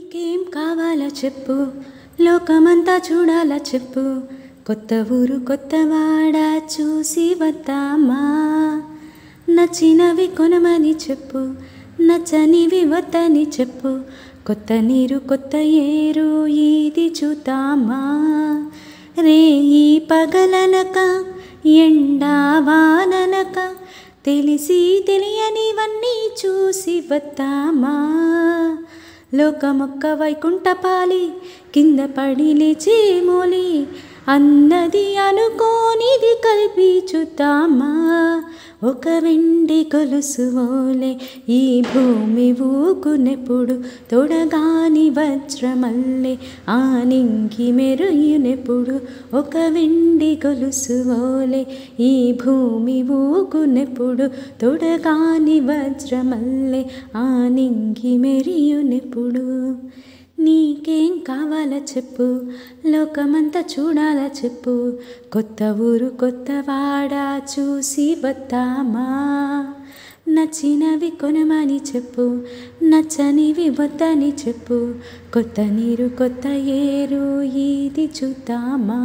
నీకేం కావాలో చెప్పు, లోకమంతా చూడాలా చెప్పు, కొత్త ఊరు కొత్తవాడ చూసి వద్దామా. నచ్చినవి కొనమని చెప్పు, నచ్చనివి వద్దని చెప్పు, కొత్త నీరు కొత్త ఏరు ఇది చూద్దామా. రేయి పగలనక ఎండా వాననక తెలిసి తెలియనివన్నీ చూసి వద్దామా. లోకమొక్క వైకుంఠపాలి కింద పడి లేచే మోలి అన్నది అనుకోనిది కలిపి చూద్దామా. ఒక వెండి గొలుసు ఓలే ఈ భూమి ఊగునెప్పుడు, తొడగాని వజ్రమల్లే ఆ నింగి మెరుయునెప్పుడు. ఒక వెండి గొలుసు ఓలే ఈ భూమి ఊగునెప్పుడు, తొడగాని వజ్రమల్లే ఆ నింగి మెరియునెప్పుడు. నీకేం కావాలో చెప్పు, లోకమంతా చూడాలా చెప్పు, కొత్త ఊరు కొత్తవాడ చూసి వద్దామా. నచ్చినవి కొనమని చెప్పు, నచ్చనివి వద్దని చెప్పు, కొత్త నీరు కొత్త ఏరు ఇది చూద్దామా.